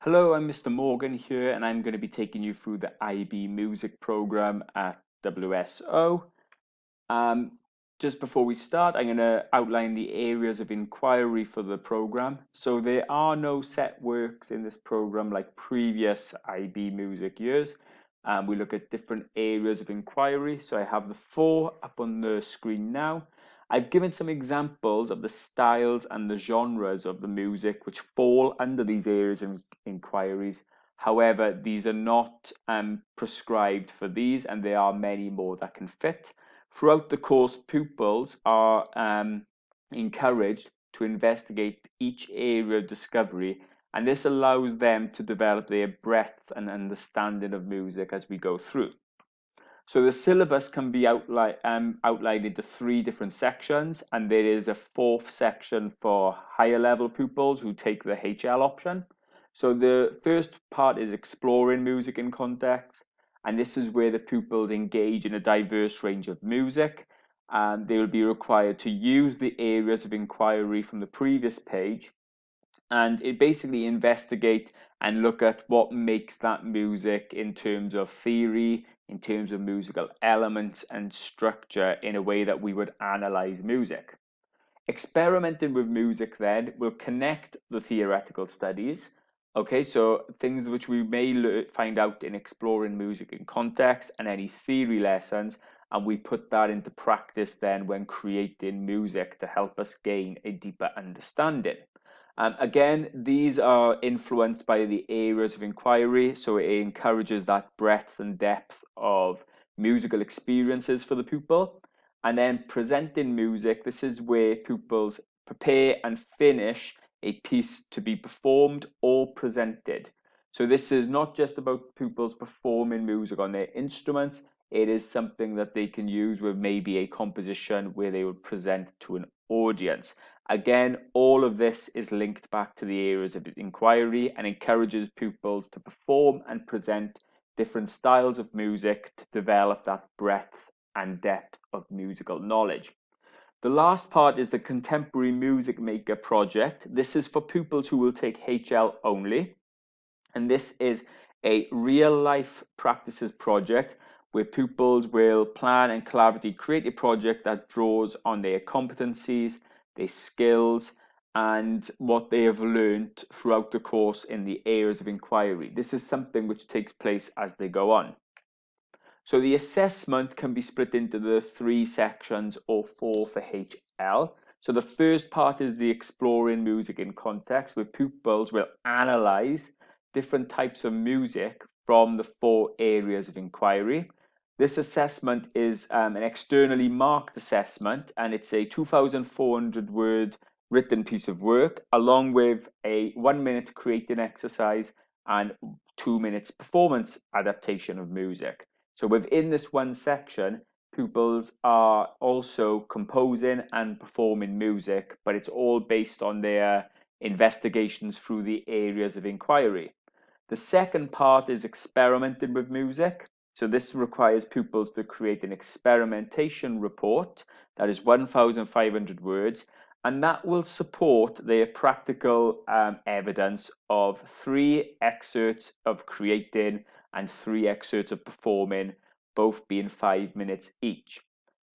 Hello, I'm Mr. Morgan here, and I'm going to be taking you through the IB music program at WSO. Um, just before we start, I'm going to outline the areas of inquiry for the program. So there are no set works in this program like previous IB music years. We look at different areas of inquiry. So I have the four up on the screen now. I've given some examples of the styles and the genres of the music which fall under these areas of inquiries. However, these are not prescribed for these, and there are many more that can fit. Throughout the course, pupils are encouraged to investigate each area of discovery, and this allows them to develop their breadth and understanding of music as we go through. So the syllabus can be outlined into three different sections, and there is a fourth section for higher level pupils who take the HL option. So the first part is exploring music in context, and this is where the pupils engage in a diverse range of music, and they will be required to use the areas of inquiry from the previous page, and it basically investigate and look at what makes that music in terms of theory, in terms of musical elements and structure in a way that we would analyze music. Experimenting with music then will connect the theoretical studies. Okay, so things which we may find out in exploring music in context and any theory lessons, and we put that into practice then when creating music to help us gain a deeper understanding. Again, these are influenced by the areas of inquiry, so it encourages that breadth and depth of musical experiences for the pupil. And then presenting music, this is where pupils prepare and finish a piece to be performed or presented. So this is not just about pupils performing music on their instruments, it is something that they can use with maybe a composition where they would present to an audience. Again, all of this is linked back to the areas of inquiry and encourages pupils to perform and present different styles of music to develop that breadth and depth of musical knowledge. The last part is the Contemporary Music Maker project. This is for pupils who will take HL only, and this is a real life practices project where pupils will plan and collaboratively create a project that draws on their competencies, their skills, and what they have learned throughout the course in the areas of inquiry. This is something which takes place as they go on. So the assessment can be split into the three sections or four for HL. So the first part is the exploring music in context, where pupils will analyze different types of music from the four areas of inquiry. This assessment is an externally marked assessment, and it's a 2,400 word written piece of work, along with a 1 minute creating exercise and 2 minutes performance adaptation of music. So within this one section, pupils are also composing and performing music, but it's all based on their investigations through the areas of inquiry. The second part is experimenting with music. So this requires pupils to create an experimentation report that is 1,500 words, and that will support their practical evidence of 3 excerpts of creating and 3 excerpts of performing, both being 5 minutes each.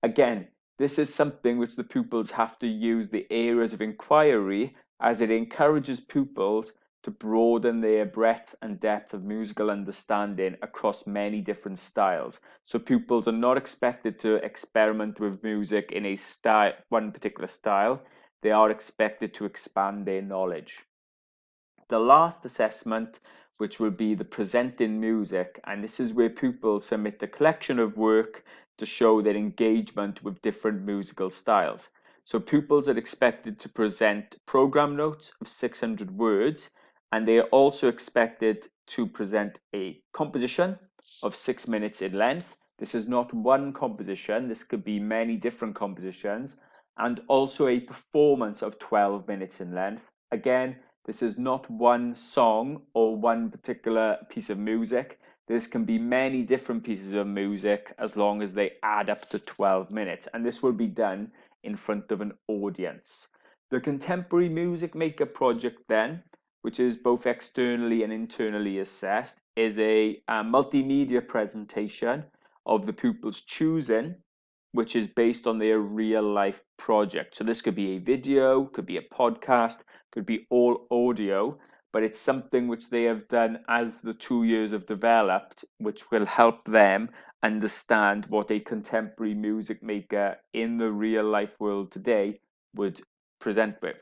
Again, this is something which the pupils have to use the areas of inquiry, as it encourages pupils to broaden their breadth and depth of musical understanding across many different styles. So pupils are not expected to experiment with music in a style, one particular style. They are expected to expand their knowledge. The last assessment, which will be the presenting music, and this is where pupils submit a collection of work to show their engagement with different musical styles. So pupils are expected to present program notes of 600 words, and they are also expected to present a composition of 6 minutes in length. This is not one composition, this could be many different compositions, and also a performance of 12 minutes in length. Again, this is not one song or one particular piece of music. This can be many different pieces of music as long as they add up to 12 minutes. And this will be done in front of an audience. The Contemporary Music Maker project then which is both externally and internally assessed, is a multimedia presentation of the pupils' choosing, which is based on their real life project. So this could be a video, could be a podcast, could be all audio, but it's something which they have done as the 2 years have developed, which will help them understand what a contemporary music maker in the real life world today would present with.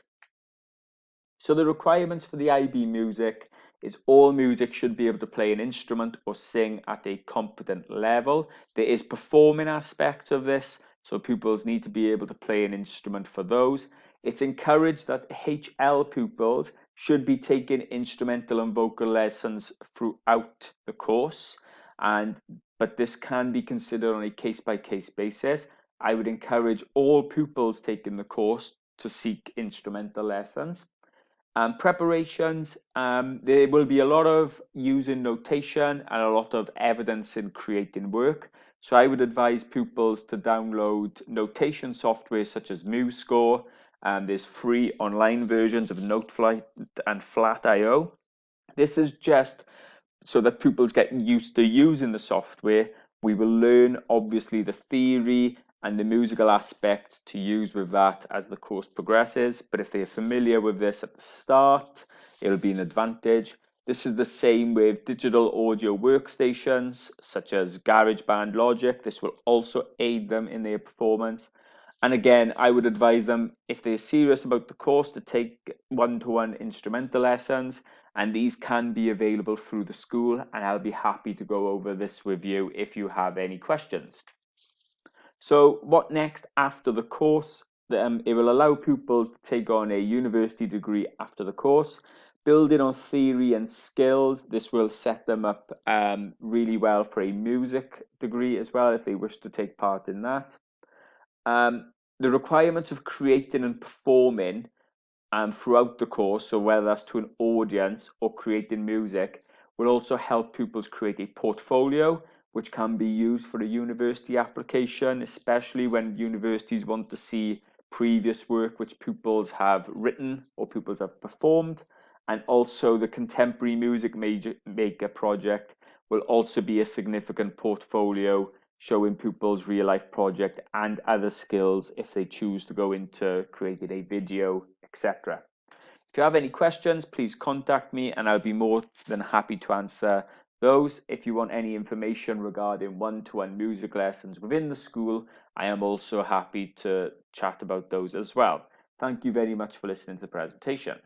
So the requirements for the IB music is all music should be able to play an instrument or sing at a competent level. There is performing aspects of this, so pupils need to be able to play an instrument for those. It's encouraged that HL pupils should be taking instrumental and vocal lessons throughout the course, but this can be considered on a case-by-case basis. I would encourage all pupils taking the course to seek instrumental lessons. Preparations, there will be a lot of using notation and a lot of evidence in creating work. So I would advise pupils to download notation software such as MuseScore. There's free online versions of Noteflight and Flat.io. This is just so that pupils get used to using the software. We will learn obviously the theory and the musical aspects to use with that as the course progresses. But if they're familiar with this at the start, it'll be an advantage. This is the same with digital audio workstations such as GarageBand Logic. This will also aid them in their performance. And again, I would advise them, if they're serious about the course, to take one-to-one instrumental lessons, and these can be available through the school, and I'll be happy to go over this with you if you have any questions. So what next after the course? It will allow pupils to take on a university degree after the course. Building on theory and skills, this will set them up really well for a music degree as well, if they wish to take part in that. The requirements of creating and performing throughout the course, so whether that's to an audience or creating music, will also help pupils create a portfolio, which can be used for a university application, especially when universities want to see previous work which pupils have written or pupils have performed. And also the Contemporary Music Maker project will also be a significant portfolio showing pupils real life project and other skills if they choose to go into creating a video, etc. If you have any questions, please contact me and I'll be more than happy to answer those. If you want any information regarding one-to-one music lessons within the school, I am also happy to chat about those as well. Thank you very much for listening to the presentation.